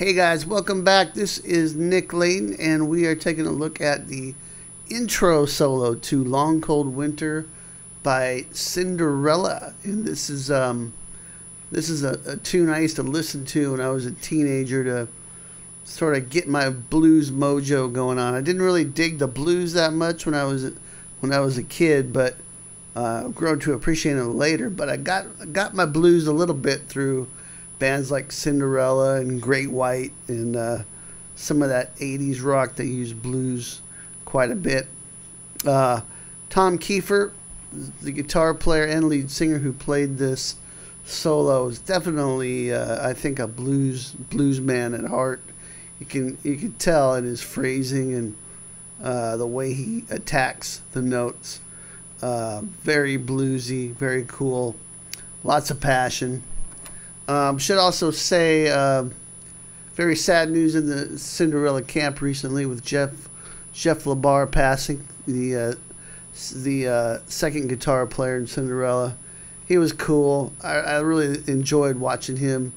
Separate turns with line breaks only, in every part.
Hey guys, welcome back. This is Nick Layton, and we are taking a look at the intro solo to Long Cold Winter by Cinderella. And this is a tune I used to listen to when I was a teenager to sort of get my blues mojo going on. I didn't really dig the blues that much when I was a kid, but grown to appreciate it later. But I got my blues a little bit through bands like Cinderella and Great White and some of that 80s rock that used blues quite a bit. Tom Keifer, the guitar player and lead singer who played this solo, is definitely I think a blues man at heart. You can tell in his phrasing and the way he attacks the notes. Very bluesy, very cool, lots of passion. Should also say very sad news in the Cinderella camp recently with Jeff Labar passing, the second guitar player in Cinderella. He was cool. I really enjoyed watching him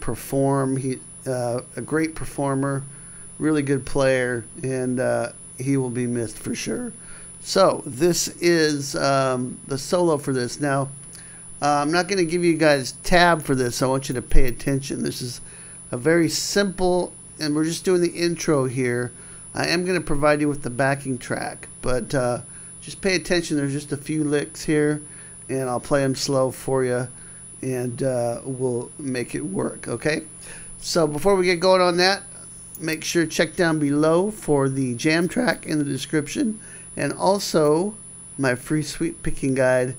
perform. He a great performer, really good player, and he will be missed for sure. So this is the solo for this. Now, I'm not going to give you guys tab for this. I want you to pay attention. This is a very simple, and we're just doing the intro here. I am going to provide you with the backing track, but just pay attention. There's just a few licks here, and I'll play them slow for you, and we'll make it work, okay? So before we get going on that, make sure to check down below for the jam track in the description, and also my free sweep picking guide,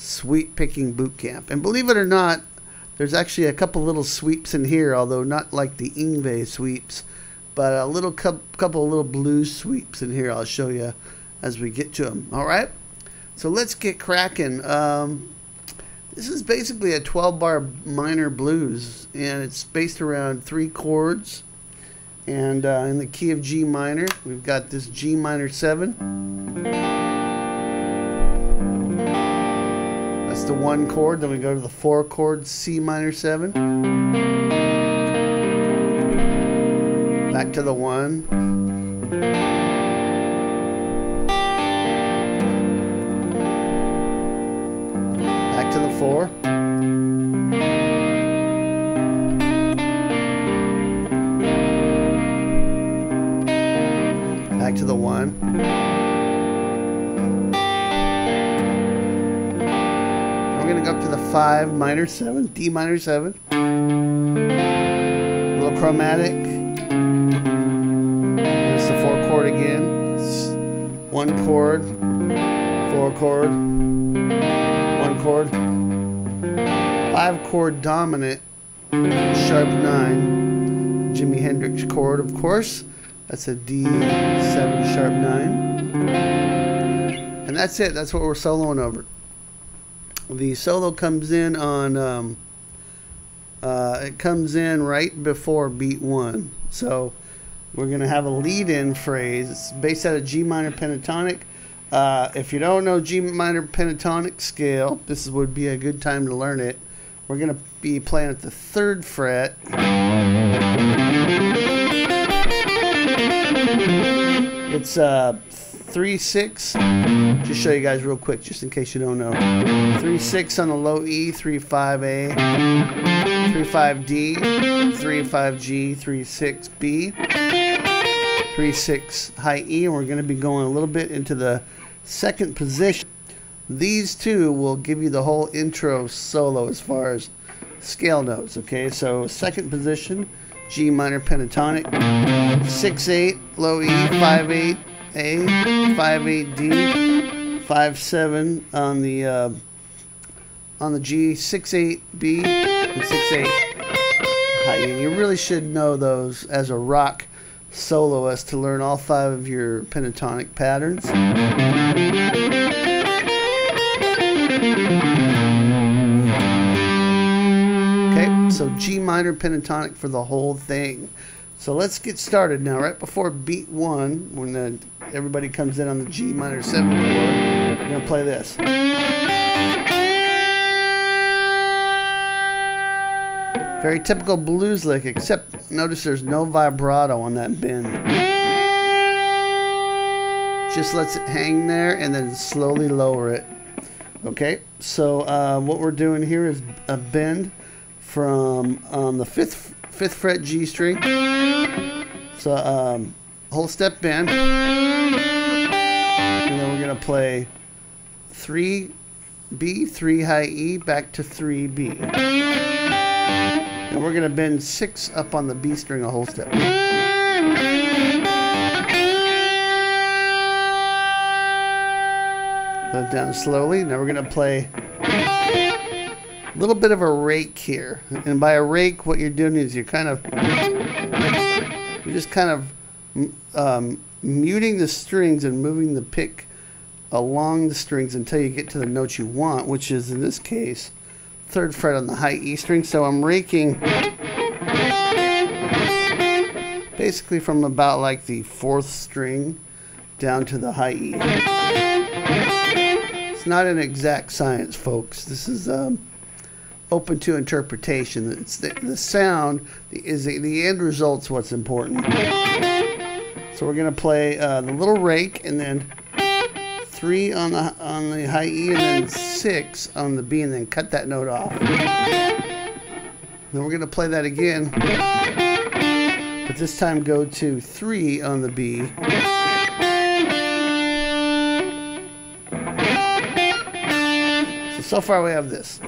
Sweep Picking Boot Camp. And believe it or not, there's actually a couple little sweeps in here, although not like the Yngwie sweeps, but a little couple of little blues sweeps in here. I'll show you as we get to them. All right, so let's get cracking. This is basically a 12-bar minor blues, and it's based around 3 chords. And in the key of G minor, we've got this G minor 7. That's the 1 chord. Then we go to the 4 chord C minor 7. Back to the 1. Back to the 4. Back to the 1. We're going to go up to the 5 minor 7, D minor 7. A little chromatic. It's the 4 chord again. It's 1 chord, 4 chord, 1 chord, 5 chord dominant, sharp 9, Jimi Hendrix chord, of course. That's a D7 sharp 9. And that's it. That's what we're soloing over. The solo comes in on, it comes in right before beat 1. So we're going to have a lead-in phrase. It's based out of G minor pentatonic. If you don't know G minor pentatonic scale, this would be a good time to learn it. We're going to be playing at the 3rd fret. It's 3-6. Just show you guys real quick, just in case you don't know. 3-6 on the low E, 3-5 A, 3-5 D, 3-5 G, 3-6 B, 3-6 high E, and we're going to be going a little bit into the 2nd position. These two will give you the whole intro solo as far as scale notes. Okay, so 2nd position, G minor pentatonic, 6-8 low E, 5-8 A, 5-8 D, 5-7 on the G, 6-8 B, and 6-8 high E. And you really should know those as a rock soloist to learn all 5 of your pentatonic patterns. Okay, so G minor pentatonic for the whole thing. So let's get started now. Right before beat 1, when everybody comes in on the G minor 7 chord, we're going to play this. Very typical blues lick, except notice there's no vibrato on that bend. Just lets it hang there and then slowly lower it. Okay, so what we're doing here is a bend from the fifth fret G string. So whole step bend, and then we're gonna play 3B, 3 high E, back to 3B. And we're gonna bend 6 up on the B string a whole step. Let it down slowly. Now we're gonna play a little bit of a rake here. And by a rake, what you're doing is you're just kind of muting the strings and moving the pick along the strings until you get to the note you want, which is in this case 3rd fret on the high E string. So I'm raking basically from about like the 4th string down to the high E. It's not an exact science, folks. This is open to interpretation. It's the sound is the end result's what's important. So we're gonna play the little rake, and then 3 on the high E, and then 6 on the B, and then cut that note off. Then we're gonna play that again, but this time go to 3 on the B. So far we have this.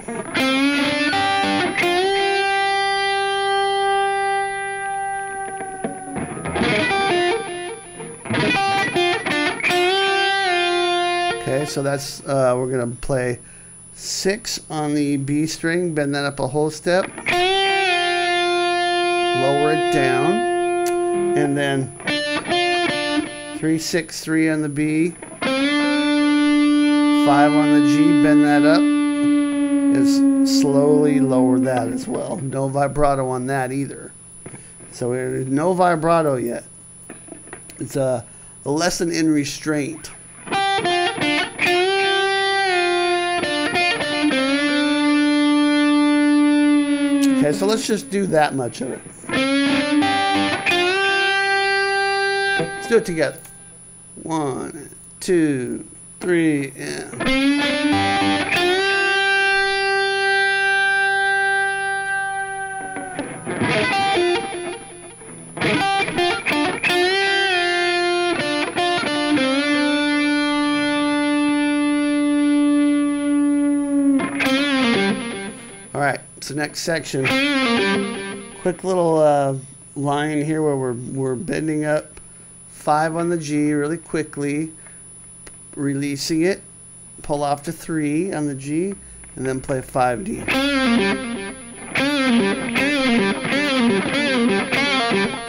Okay, so that's we're gonna play 6 on the B string, bend that up a whole step, lower it down, and then 3, 6, 3 on the B, 5 on the G, bend that up, and slowly lower that as well. No vibrato on that either. So there's no vibrato yet. It's a lesson in restraint. Okay, so let's just do that much of it. Let's do it together. 1, 2, 3, and... Alright, so next section. Quick little line here where we're bending up 5 on the G really quickly, releasing it, pull off to 3 on the G, and then play 5D.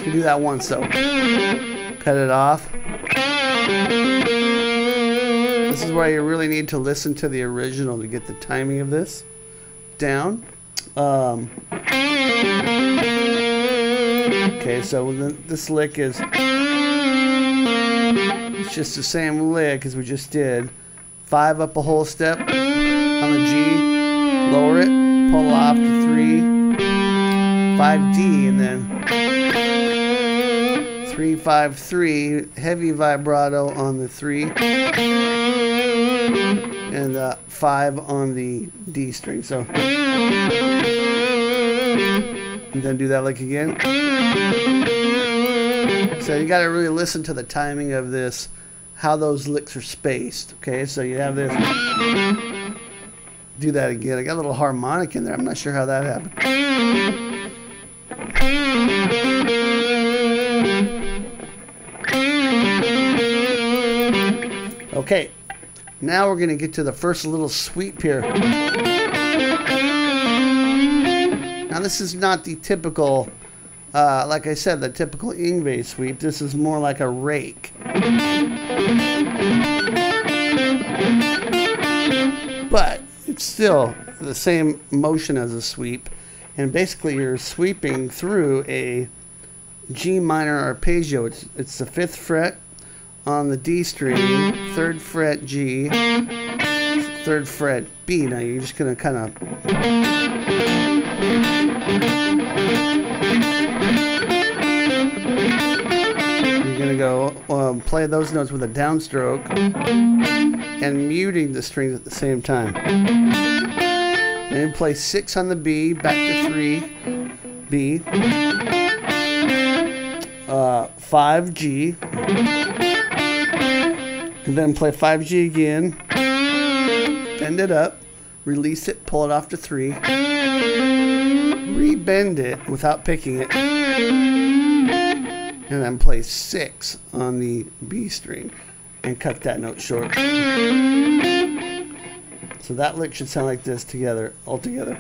So do that once though. Cut it off. This is where you really need to listen to the original to get the timing of this down. Okay, so this lick is it's just the same lick as we just did. 5 up a whole step on the G, lower it, pull off to 3, 5D, and then 3, 5, 3, heavy vibrato on the 3, and 5 on the D string. So, and then do that lick again. So you got to really listen to the timing of this, how those licks are spaced. Okay, so you have this. Do that again. I got a little harmonic in there. I'm not sure how that happened. Okay, now we're going to get to the first little sweep here. Now this is not the typical, like I said, the typical Yngwie sweep. This is more like a rake. But it's still the same motion as a sweep. And basically you're sweeping through a G minor arpeggio. It's the 5th fret on the D string, 3rd fret G, 3rd fret B. Now you're just going to kind of You're going to go play those notes with a downstroke and muting the strings at the same time. Then play 6 on the B, back to 3, B, 5 G, and then play 5 G again, bend it up, release it, pull it off to 3, rebend it without picking it, and then play 6 on the B string and cut that note short. So that lick should sound like this together, all together.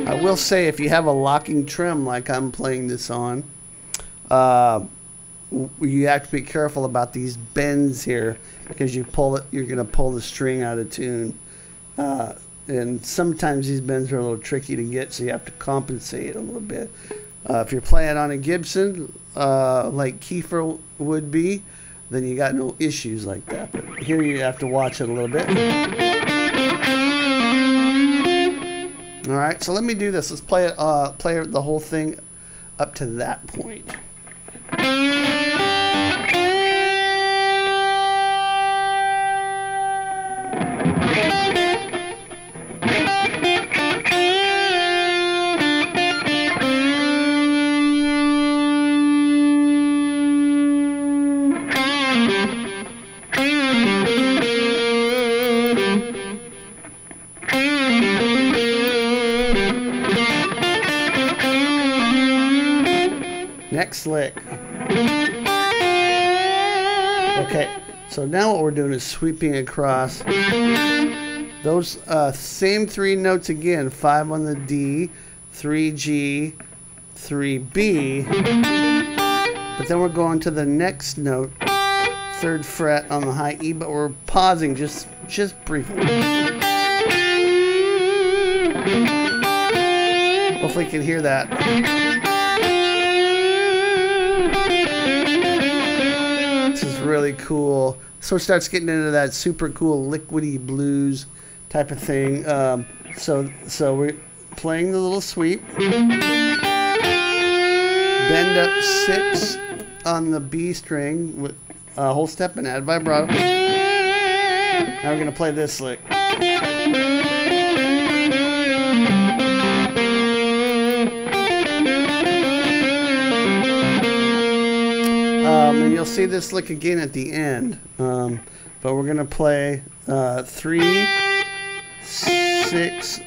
I will say, if you have a locking trim like I'm playing this on, you have to be careful about these bends here, because you pull it, you're going to pull the string out of tune. And sometimes these bends are a little tricky to get, so you have to compensate a little bit. If you're playing on a Gibson, like Keifer would be, then you got no issues like that. But here you have to watch it a little bit. All right, so let me do this. Let's play it, play the whole thing up to that point. Next lick. Okay, so now what we're doing is sweeping across those same 3 notes again. 5 on the D, 3 G, 3 B, but then we're going to the next note, 3rd fret on the high E, but we're pausing just briefly. Hopefully you can hear that. This is really cool. So it starts getting into that super cool liquidy blues type of thing. So we're playing the little sweep. Bend up 6 on the B string with a whole step and add vibrato. Now we're going to play this lick. And you'll see this lick again at the end, but we're going to play 3, 6,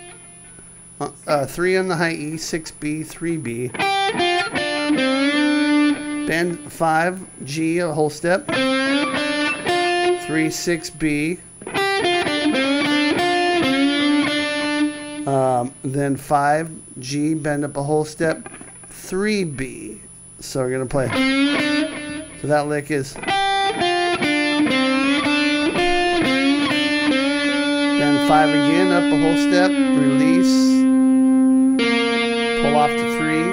3 on the high E, 6B, 3B, bend 5 G a whole step, 3, 6B, then 5 G, bend up a whole step, 3B. So we're going to play. So that lick is. Then 5 again, up a whole step, release, pull off to 3.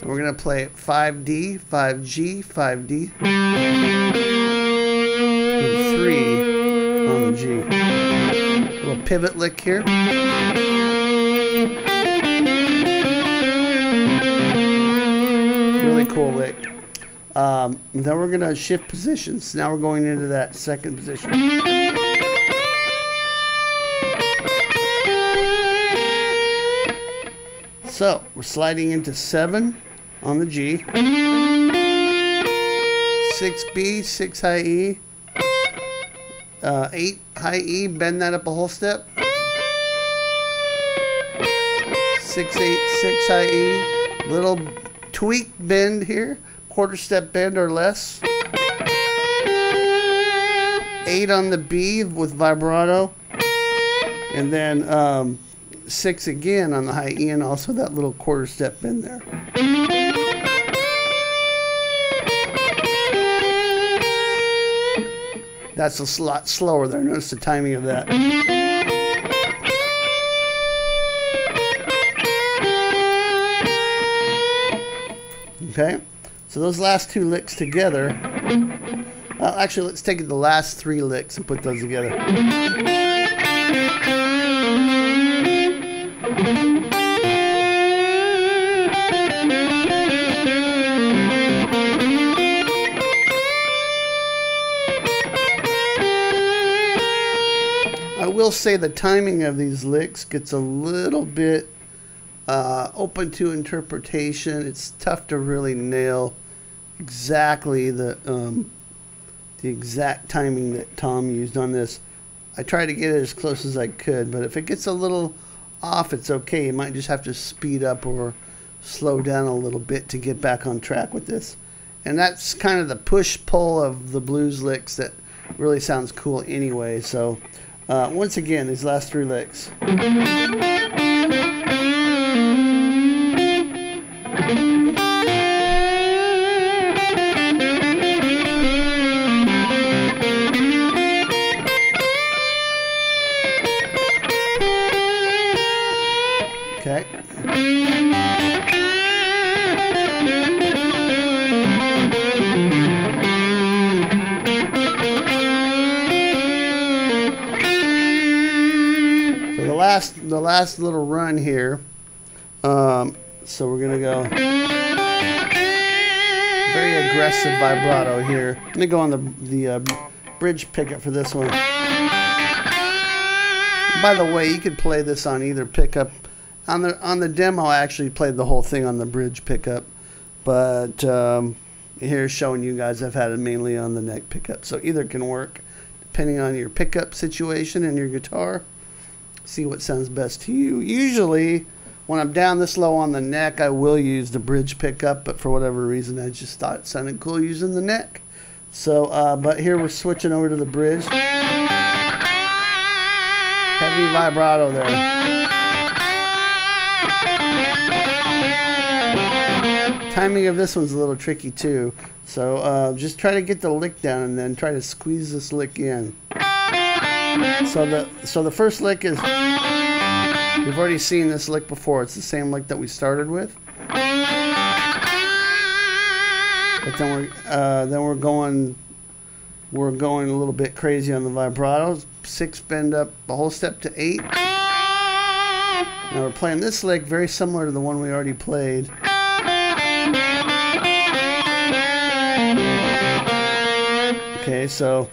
And we're going to play 5D, 5G, 5D, and 3 on the G. A little pivot lick here. Really cool lick. Then we're going to shift positions. Now we're going into that second position. So we're sliding into 7 on the G, 6B, 6 high E, 8 high E, bend that up a whole step, 6, 8, 6 high E, little tweak bend here, 1/4 step bend or less, 8 on the B with vibrato, and then 6 again on the high E, and also that little 1/4 step bend there. That's a lot slower there. Notice the timing of that. Okay, so those last 2 licks together, Actually, let's take the last 3 licks and put those together. I will say the timing of these licks gets a little bit open to interpretation. It's tough to really nail exactly the exact timing that Tom used on this. I tried to get it as close as I could, but if it gets a little off, it's okay. You might just have to speed up or slow down a little bit to get back on track with this. And that's kind of the push-pull of the blues licks that really sounds cool anyway. So once again, these last 3 licks. Okay. So the last little run here. So we're gonna go very aggressive vibrato here. I'm gonna go on the bridge pickup for this one. By the way, you could play this on either pickup. On the demo, I actually played the whole thing on the bridge pickup, but here's showing you guys I've had it mainly on the neck pickup. So either can work depending on your pickup situation and your guitar. See what sounds best to you. Usually, when I'm down this low on the neck, I will use the bridge pickup, but for whatever reason, I just thought it sounded cool using the neck. So, but here we're switching over to the bridge. Heavy vibrato there. Timing of this one's a little tricky too, so just try to get the lick down and then try to squeeze this lick in. So the first lick is, you've already seen this lick before. It's the same lick that we started with, but then we're going a little bit crazy on the vibratos. 6 bend up a whole step to 8. Now we're playing this lick very similar to the one we already played. Okay, so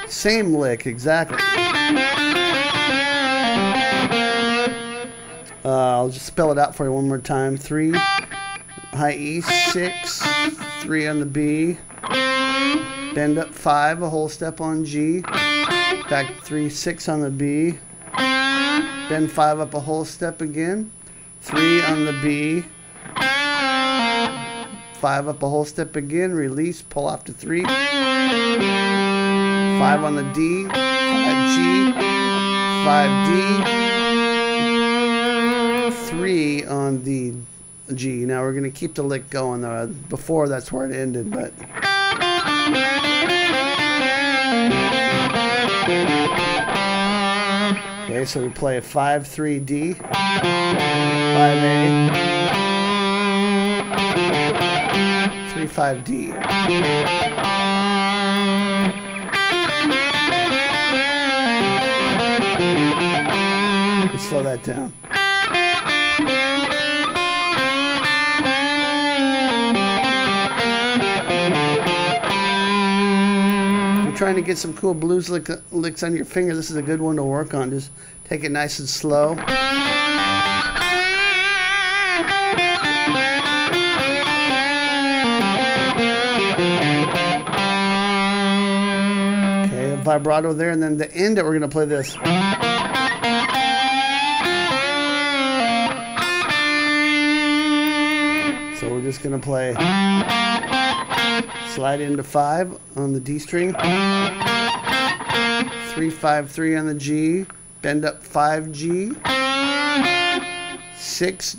same lick exactly. I'll just spell it out for you one more time. 3, high E, 6, 3 on the B, bend up 5, a whole step on G, back 3, 6 on the B, bend 5 up a whole step again, 3 on the B, 5 up a whole step again, release, pull off to 3, 5 on the D, 5G, 5D, 3 on the G. Now we're going to keep the lick going. Before that's where it ended, but okay, so we play a 5-3-D, 5A, 3-5-D. Let's slow that down. If you're trying to get some cool blues licks on your finger, this is a good one to work on. Just take it nice and slow. Vibrato there, and then to end it, we're going to play this. So we're just going to play slide into 5 on the D string, 3-5-3 on the G, bend up 5G, 6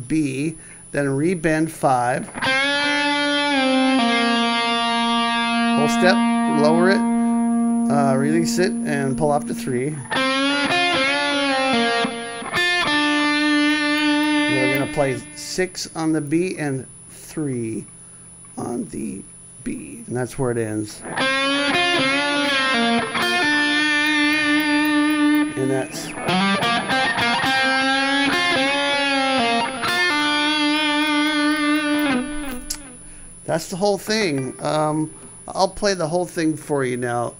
B, then rebend 5, whole step, lower it, release it, and pull off to 3. We're going to play 6 on the B and 3 on the B, and that's where it ends. And that's the whole thing. I'll play the whole thing for you now,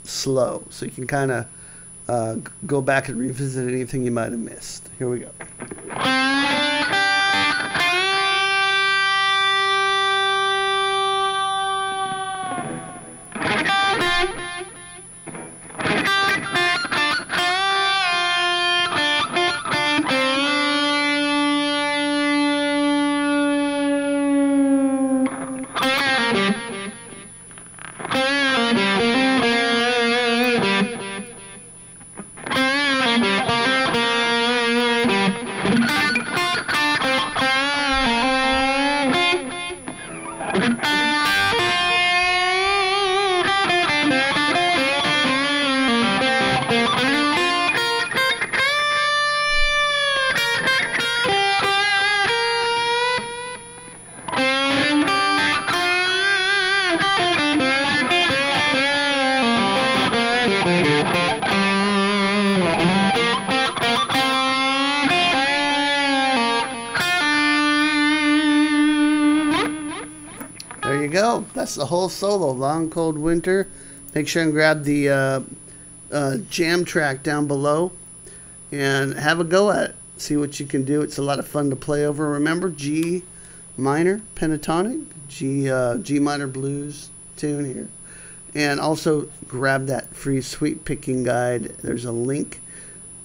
slow, so you can kind of go back and revisit anything you might have missed. Here we go. There you go. That's the whole solo, Long Cold Winter. Make sure and grab the jam track down below and have a go at it. See what you can do. It's a lot of fun to play over. Remember, G minor pentatonic, G minor blues tune here. And also grab that free sweep picking guide. There's a link,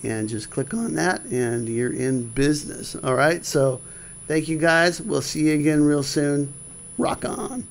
and just click on that and you're in business. All right, so thank you guys. We'll see you again real soon. Rock on.